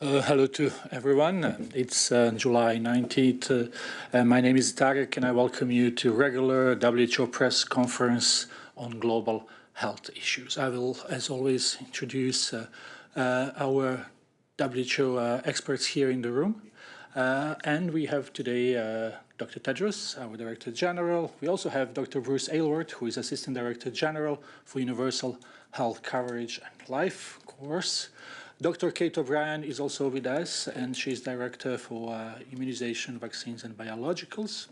Hello to everyone. It's July 19th. My name is Tarek and I welcome you to regular WHO press conference on global health issues. I will, as always, introduce our WHO experts here in the room. And we have today Dr. Tedros, our Director General. We also have Dr. Bruce Aylward, who is Assistant Director General for Universal Health Coverage and Life Course. Dr. Kate O'Brien is also with us, and she's Director for Immunization, Vaccines and Biologicals.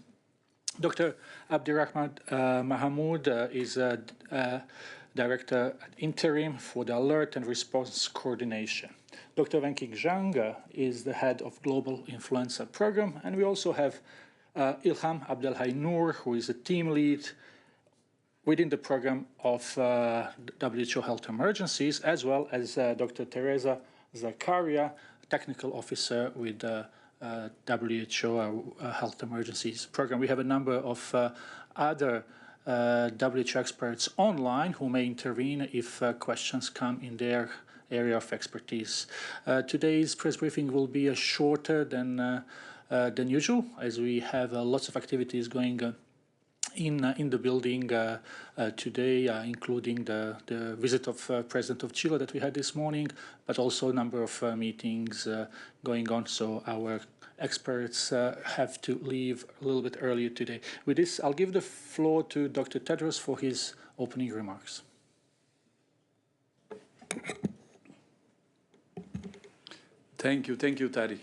Dr. Abdirahman Mahamoud is Director Interim for the Alert and Response Coordination. Dr. Wenqing Zhang is the Head of Global Influenza Program, and we also have Ilham Abdelhai Noor, who is a team lead within the program of WHO Health Emergencies, as well as Dr. Teresa Zakaria, Technical Officer with WHO Health Emergencies Program. We have a number of other WHO experts online who may intervene if questions come in their area of expertise. Today's press briefing will be shorter than usual, as we have lots of activities going on in the building today, including the visit of President of Chile that we had this morning, but also a number of meetings going on. So our experts have to leave a little bit earlier today. With this, I'll give the floor to Dr. Tedros for his opening remarks. Thank you, Tariq.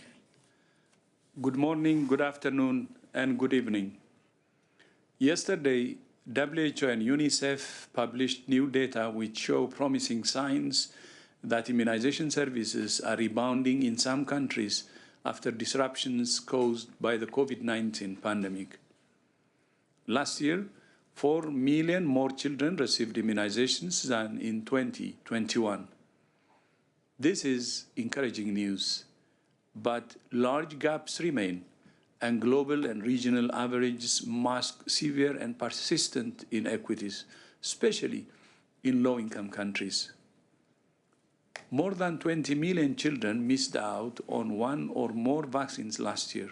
Good morning, good afternoon, and good evening. Yesterday, WHO and UNICEF published new data which show promising signs that immunization services are rebounding in some countries after disruptions caused by the COVID-19 pandemic. Last year, 4 million more children received immunizations than in 2021. This is encouraging news, but large gaps remain, and global and regional averages mask severe and persistent inequities, especially in low-income countries. More than 20 million children missed out on one or more vaccines last year,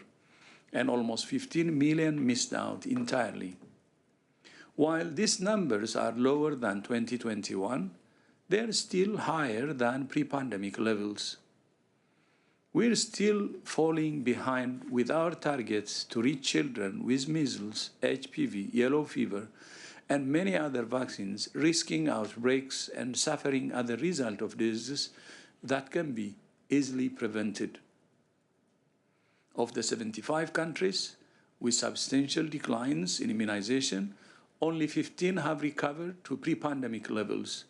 and almost 15 million missed out entirely. While these numbers are lower than 2021, they are still higher than pre-pandemic levels. We're still falling behind with our targets to reach children with measles, HPV, yellow fever, and many other vaccines, risking outbreaks and suffering as a result of diseases that can be easily prevented. Of the 75 countries with substantial declines in immunization, only 15 have recovered to pre-pandemic levels,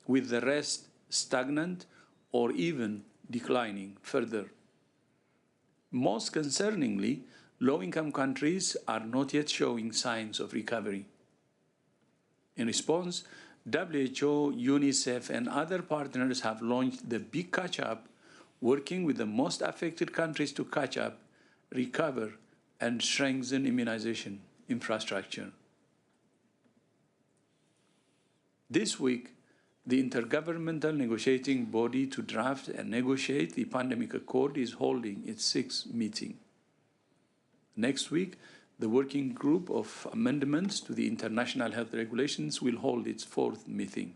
with the rest stagnant or even declining further. Most concerningly, low-income countries are not yet showing signs of recovery. In response, WHO, UNICEF, and other partners have launched the Big Catch-Up, working with the most affected countries to catch up, recover, and strengthen immunization infrastructure. This week, the intergovernmental negotiating body to draft and negotiate the pandemic accord is holding its 6th meeting. Next week, the working group of amendments to the international health regulations will hold its 4th meeting.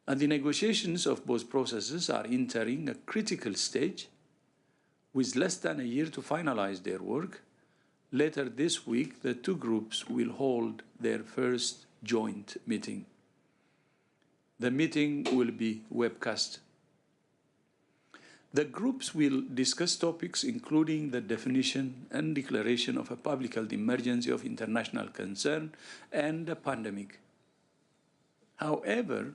And the negotiations of both processes are entering a critical stage. With less than a year to finalize their work, later this week, the two groups will hold their first joint meeting. The meeting will be webcast. The groups will discuss topics including the definition and declaration of a public health emergency of international concern and a pandemic. However,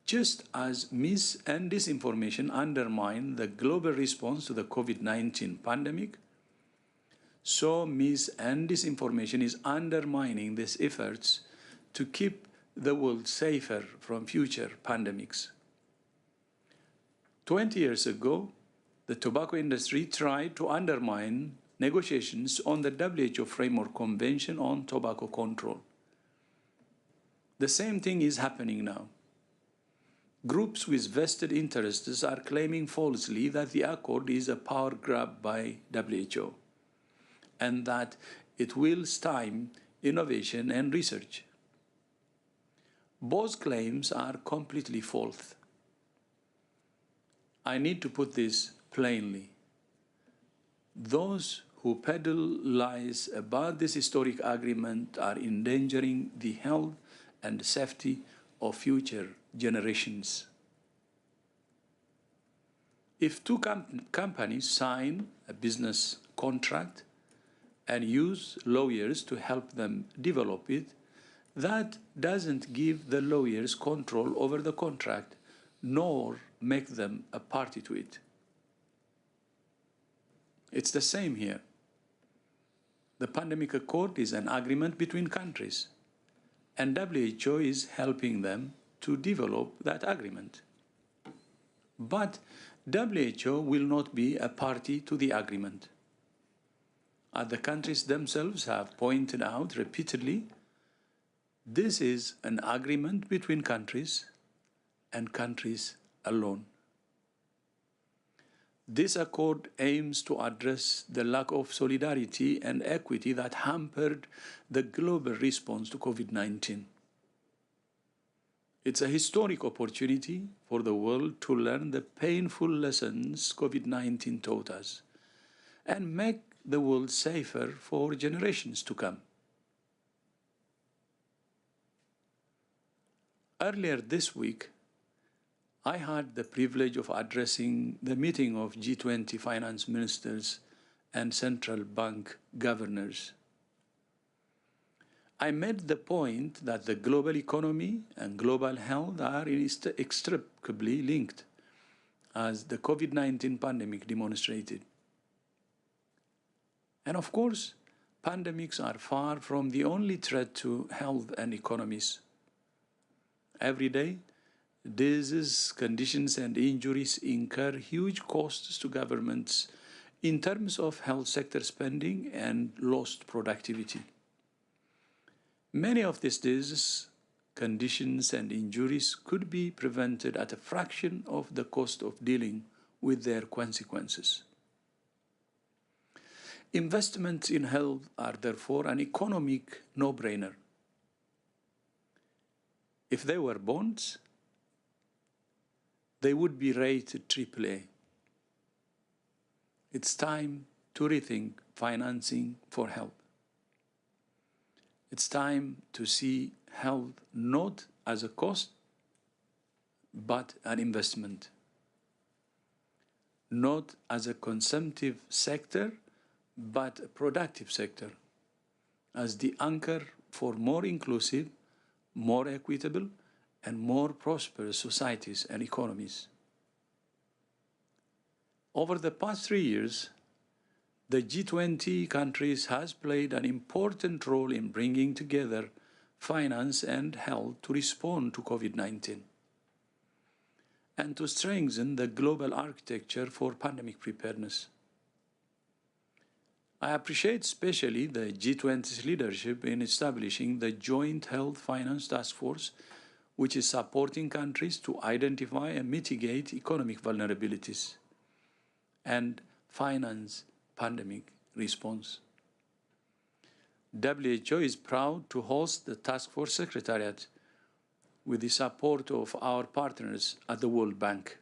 just as mis- and disinformation undermine the global response to the COVID-19 pandemic, so mis- and disinformation is undermining these efforts to keep the world safer from future pandemics. 20 years ago, the tobacco industry tried to undermine negotiations on the WHO Framework Convention on Tobacco Control. The same thing is happening now. Groups with vested interests are claiming falsely that the accord is a power grab by WHO and that it will stymie innovation and research. Both claims are completely false. I need to put this plainly. Those who peddle lies about this historic agreement are endangering the health and safety of future generations. If two companies sign a business contract and use lawyers to help them develop it, that doesn't give the lawyers control over the contract, nor make them a party to it. It's the same here. The pandemic accord is an agreement between countries, and WHO is helping them to develop that agreement. But WHO will not be a party to the agreement. As the countries themselves have pointed out repeatedly, this is an agreement between countries and countries alone. This accord aims to address the lack of solidarity and equity that hampered the global response to COVID-19. It's a historic opportunity for the world to learn the painful lessons COVID-19 taught us and make the world safer for generations to come. Earlier this week, I had the privilege of addressing the meeting of G20 finance ministers and central bank governors. I made the point that the global economy and global health are inextricably linked, as the COVID-19 pandemic demonstrated. And of course, pandemics are far from the only threat to health and economies. Every day, diseases, conditions, and injuries incur huge costs to governments in terms of health sector spending and lost productivity. Many of these diseases, conditions, and injuries could be prevented at a fraction of the cost of dealing with their consequences. Investments in health are therefore an economic no-brainer. If they were bonds, they would be rated AAA. It's time to rethink financing for health. It's time to see health not as a cost, but an investment. Not as a consumptive sector, but a productive sector, as the anchor for more inclusive, more equitable, and more prosperous societies and economies. Over the past 3 years, the G20 countries has played an important role in bringing together finance and health to respond to COVID-19 and to strengthen the global architecture for pandemic preparedness. I appreciate especially the G20's leadership in establishing the Joint Health Finance Task Force, which is supporting countries to identify and mitigate economic vulnerabilities and finance pandemic response. WHO is proud to host the Task Force Secretariat with the support of our partners at the World Bank.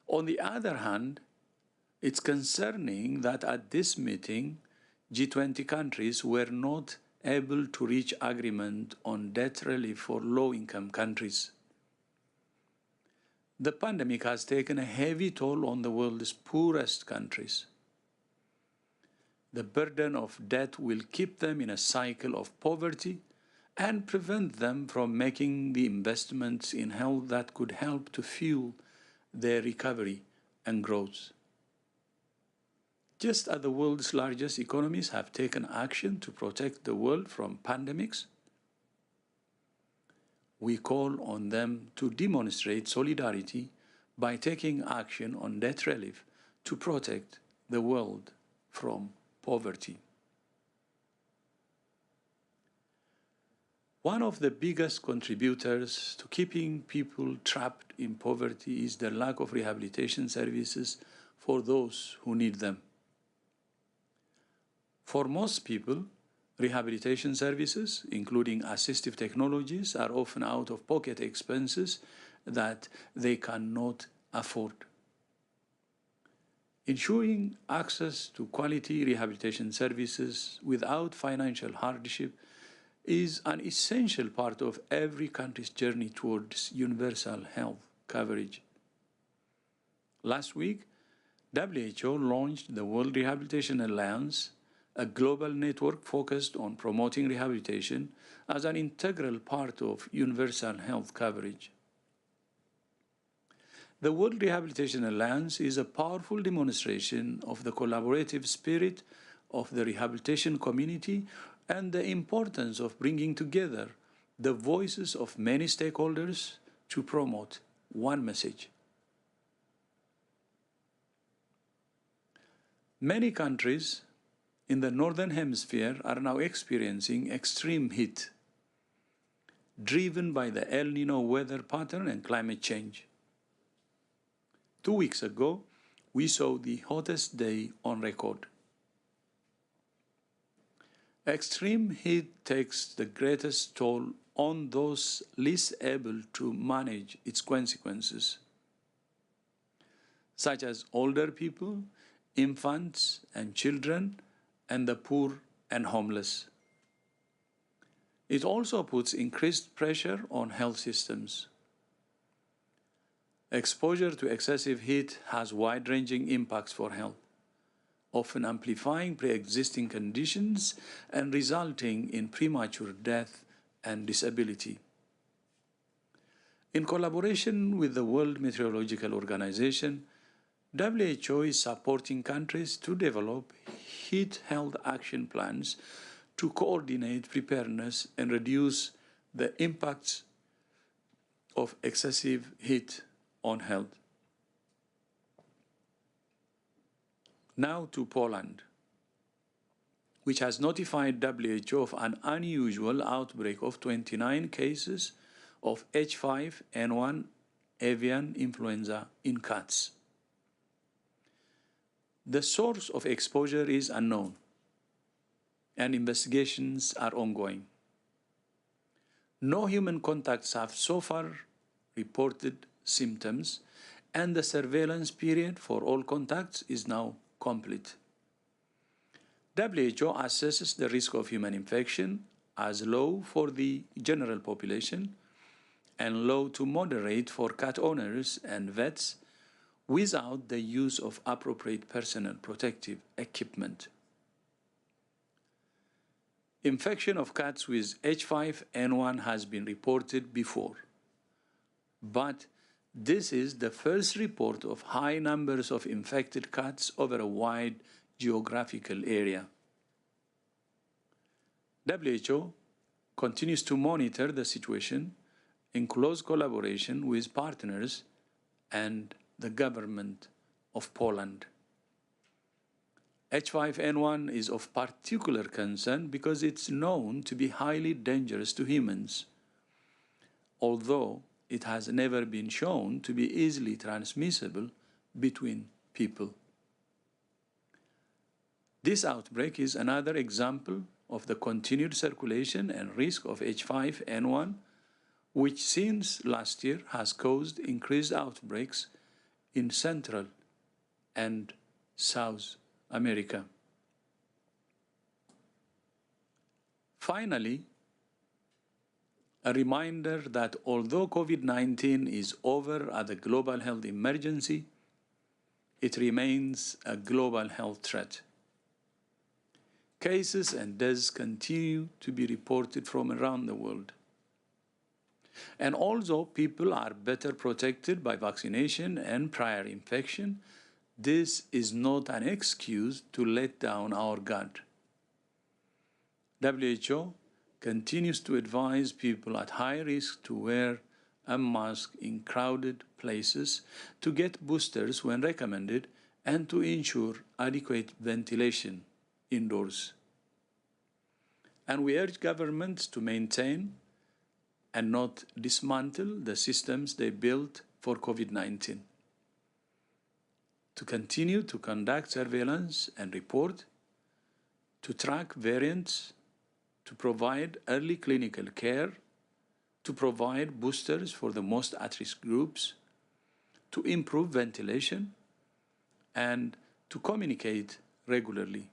On the other hand, it's concerning that at this meeting, G20 countries were not able to reach agreement on debt relief for low-income countries. The pandemic has taken a heavy toll on the world's poorest countries. The burden of debt will keep them in a cycle of poverty and prevent them from making the investments in health that could help to fuel their recovery and growth. Just as the world's largest economies have taken action to protect the world from pandemics, we call on them to demonstrate solidarity by taking action on debt relief to protect the world from poverty. One of the biggest contributors to keeping people trapped in poverty is the lack of rehabilitation services for those who need them. For most people, rehabilitation services, including assistive technologies, are often out-of-pocket expenses that they cannot afford. Ensuring access to quality rehabilitation services without financial hardship is an essential part of every country's journey towards universal health coverage. Last week, WHO launched the World Rehabilitation Alliance, a global network focused on promoting rehabilitation as an integral part of universal health coverage. The World Rehabilitation Alliance is a powerful demonstration of the collaborative spirit of the rehabilitation community and the importance of bringing together the voices of many stakeholders to promote one message. Many countries in the Northern Hemisphere are now experiencing extreme heat, driven by the El Nino weather pattern and climate change. 2 weeks ago, we saw the hottest day on record. Extreme heat takes the greatest toll on those least able to manage its consequences, such as older people, infants and children, and the poor and homeless. It also puts increased pressure on health systems. Exposure to excessive heat has wide-ranging impacts for health, often amplifying pre-existing conditions and resulting in premature death and disability. In collaboration with the World Meteorological Organization, WHO is supporting countries to develop heat health action plans to coordinate preparedness and reduce the impacts of excessive heat on health. Now to Poland, which has notified WHO of an unusual outbreak of 29 cases of H5N1 avian influenza in cats. The source of exposure is unknown, and investigations are ongoing. No human contacts have so far reported symptoms, and the surveillance period for all contacts is now complete. WHO assesses the risk of human infection as low for the general population and low to moderate for cat owners and vets without the use of appropriate personal protective equipment. Infection of cats with H5N1 has been reported before, but this is the first report of high numbers of infected cats over a wide geographical area. WHO continues to monitor the situation in close collaboration with partners and the government of Poland. H5N1 is of particular concern because it's known to be highly dangerous to humans, although it has never been shown to be easily transmissible between people. This outbreak is another example of the continued circulation and risk of H5N1, which since last year has caused increased outbreaks in Central and South America. Finally, a reminder that although COVID-19 is over as a global health emergency, it remains a global health threat. Cases and deaths continue to be reported from around the world. And although people are better protected by vaccination and prior infection, this is not an excuse to let down our guard. WHO continues to advise people at high risk to wear a mask in crowded places, to get boosters when recommended, and to ensure adequate ventilation indoors. And we urge governments to maintain and not dismantle the systems they built for COVID-19. To continue to conduct surveillance and report, to track variants, to provide early clinical care, to provide boosters for the most at-risk groups, to improve ventilation, and to communicate regularly.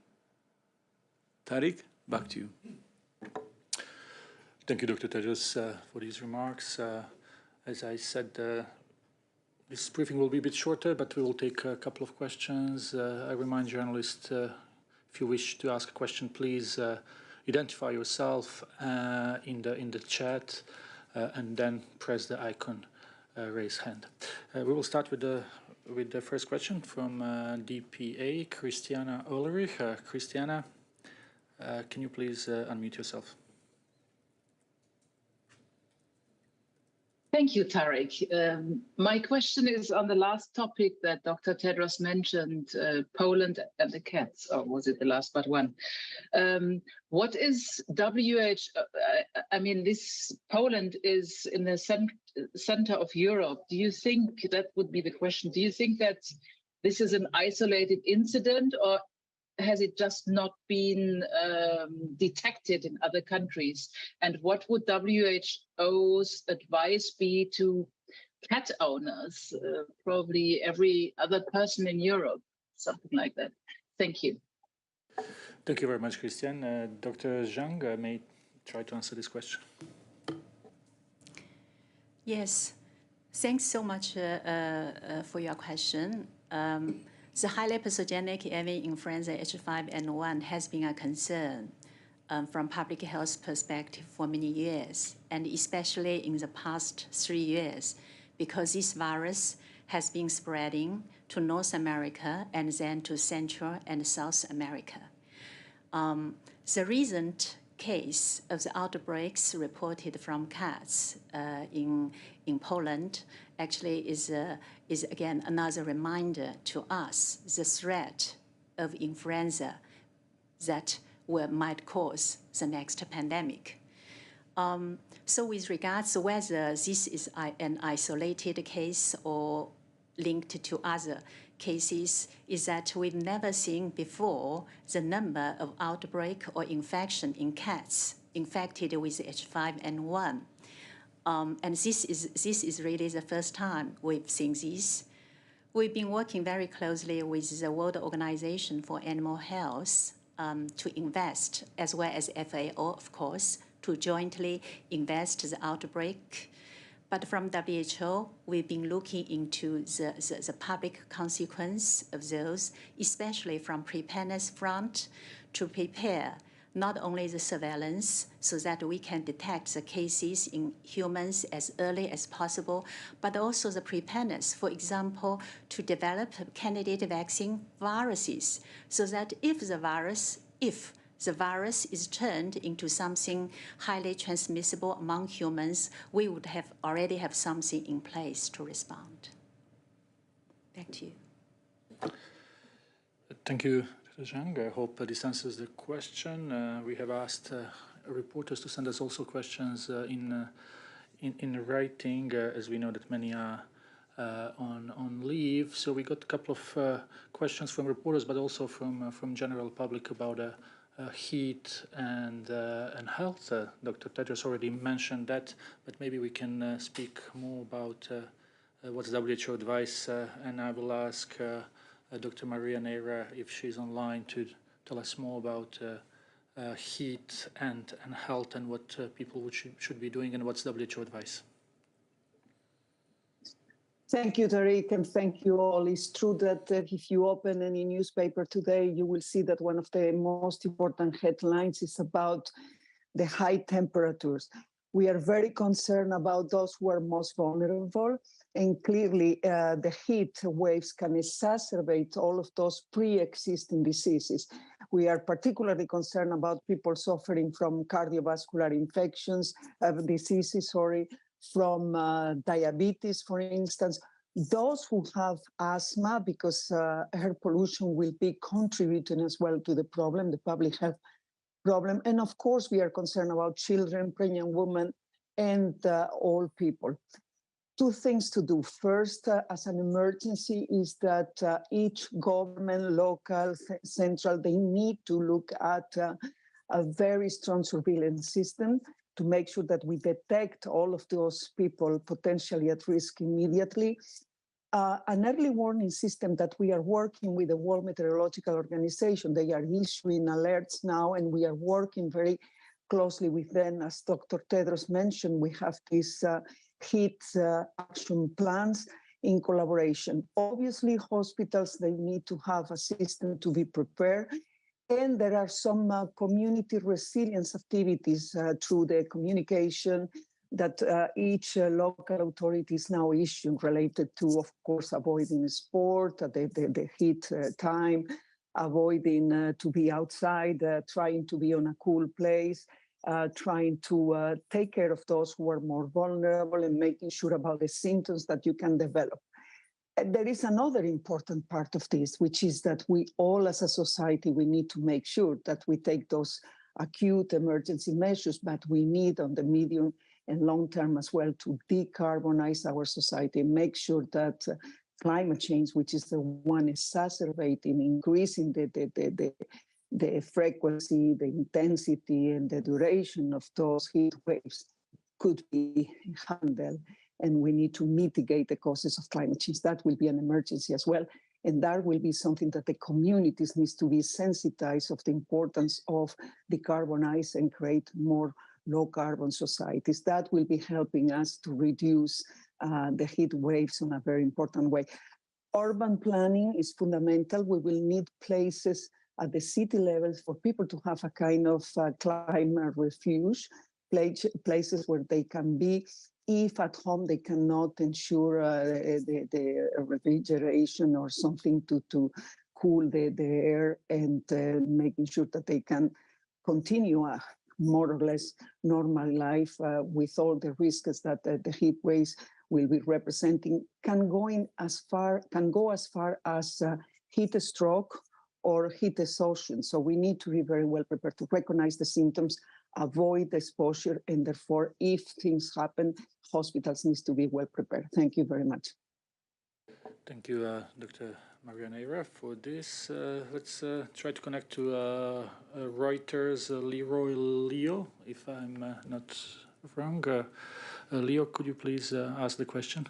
Tariq, back to you. Thank you, Dr. Tedros, for these remarks. As I said, this briefing will be a bit shorter, but we will take a couple of questions. I remind journalists, if you wish to ask a question, please identify yourself in the chat and then press the icon raise hand. We will start with the first question from DPA, Christiana Ulrich. Christiana, can you please unmute yourself? Thank you, Tariq. My question is on the last topic that Dr. Tedros mentioned, Poland and the cats, or was it the last but one? What is WHO? I mean, this Poland is in the center of Europe. Do you think, that would be the question, do you think that this is an isolated incident, or has it just not been detected in other countries? And what would WHO's advice be to cat owners, probably every other person in Europe, something like that? Thank you. Thank you very much, Christian. Dr. Zhang may try to answer this question. Yes, thanks so much for your question. The highly pathogenic avian influenza H5N1 has been a concern from public health perspective for many years, and especially in the past 3 years, because this virus has been spreading to North America and then to Central and South America. The recent case of the outbreaks reported from cats in Poland actually is again another reminder to us the threat of influenza that might cause the next pandemic. So with regards to whether this is an isolated case or linked to other cases, is that we've never seen before the number of outbreak or infection in cats infected with H5N1. And this is really the first time we've seen this. We've been working very closely with the World Organization for Animal Health to invest, as well as FAO, of course, to jointly invest the outbreak. But from WHO, we've been looking into the public consequence of those, especially from preparedness front, to prepare not only the surveillance so that we can detect the cases in humans as early as possible, but also the preparedness, for example, to develop candidate vaccine viruses so that if the virus is turned into something highly transmissible among humans, we would already have something in place to respond. Back to you. Thank you, Dr. Zhang. I hope this answers the question. We have asked reporters to send us also questions in writing, as we know that many are on leave. So we got a couple of questions from reporters, but also from general public about heat and health. Dr. Tedros already mentioned that, but maybe we can speak more about what's WHO advice, and I will ask Dr. Maria Neira, if she's online, to tell us more about heat and health and what people should be doing and what's WHO advice. Thank you, Tariq, and thank you all. It's true that if you open any newspaper today, you will see that one of the most important headlines is about the high temperatures. We are very concerned about those who are most vulnerable, and clearly the heat waves can exacerbate all of those pre-existing diseases. We are particularly concerned about people suffering from cardiovascular infections, diseases, from diabetes, for instance. Those who have asthma, because air pollution will be contributing as well to the problem, the public health problem. And of course, we are concerned about children, pregnant women, and all people. Two things to do. First, as an emergency, is that each government, local, central, they need to look at a very strong surveillance system to make sure that we detect all of those people potentially at risk immediately. An early warning system that we are working with the World Meteorological Organization. They are issuing alerts now, and we are working very closely with them. As Dr. Tedros mentioned, we have these heat action plans in collaboration. Obviously, hospitals, they need to have a system to be prepared. And there are some community resilience activities through the communication that each local authority is now issuing related to, of course, avoiding sport, the heat time, avoiding to be outside, trying to be on a cool place, trying to take care of those who are more vulnerable and making sure about the symptoms that you can develop. And there is another important part of this, which is that we all as a society, we need to make sure that we take those acute emergency measures, but we need on the medium and long term as well to decarbonize our society, make sure that climate change, which is the one exacerbating, increasing the frequency, the intensity, and the duration of those heat waves could be handled. And we need to mitigate the causes of climate change. That will be an emergency as well. And that will be something that the communities needs to be sensitized of the importance of decarbonize and create more low carbon societies. That will be helping us to reduce the heat waves in a very important way. Urban planning is fundamental. We will need places at the city levels for people to have a kind of climate refuge, places where they can be. If at home they cannot ensure the refrigeration or something to cool the air and making sure that they can continue a more or less normal life with all the risks that the heat waves will be representing, can go as far as heat stroke or heat exhaustion. So we need to be very well prepared to recognize the symptoms, avoid the exposure, and therefore, if things happen, hospitals need to be well prepared. Thank you very much. Thank you, Dr. Maria Neira, for this. Let's try to connect to Reuters, Leroy Leo, if I'm not wrong. Leo, could you please ask the question?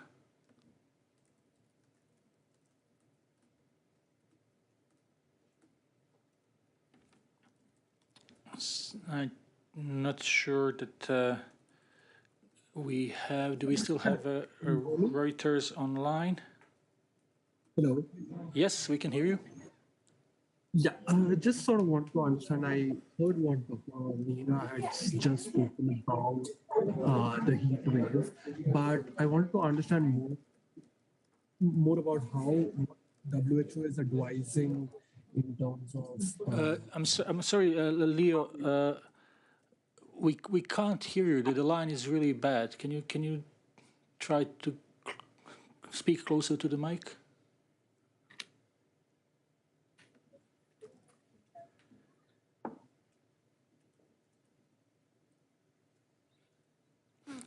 I'm not sure that we have. Do we still have Reuters online? Hello. Yes, we can hear you. Yeah, just sort of want to understand. I heard what Dr. Nina had just spoken about the heat wave, but I want to understand more about how WHO is advising in terms of. I'm sorry, Leo. We can't hear you. The line is really bad. Can you try to speak closer to the mic?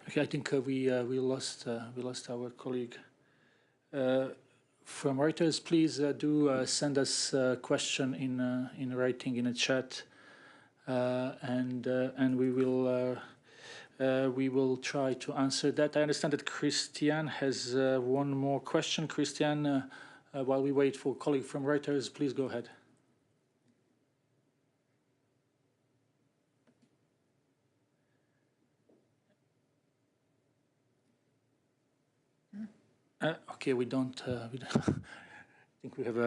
Okay, I think we lost our colleague from Reuters. Please do send us a question in writing in a chat, and we will try to answer that. I understand that Christian has one more question. Christian, while we wait for a colleague from Reuters, please go ahead. Okay, we don't. I think we have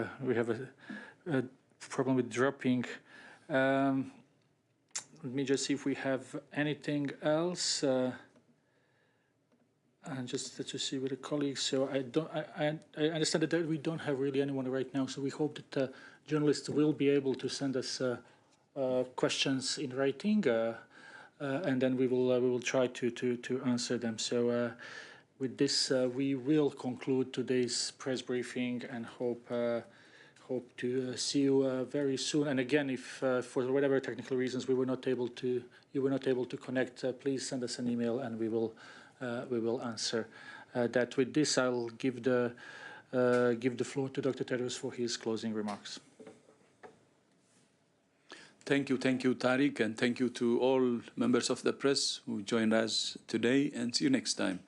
a problem with dropping. Let me just see if we have anything else. And just to see with the colleagues. So I understand that we don't have really anyone right now. So we hope that journalists will be able to send us questions in writing, and then we will try to answer them. So. With this, we will conclude today's press briefing and hope hope to see you very soon. And again, if for whatever technical reasons you were not able to connect, please send us an email and we will answer that. With this, I'll give the floor to Dr. Tedros for his closing remarks. Thank you, Tariq, and thank you to all members of the press who joined us today, and see you next time.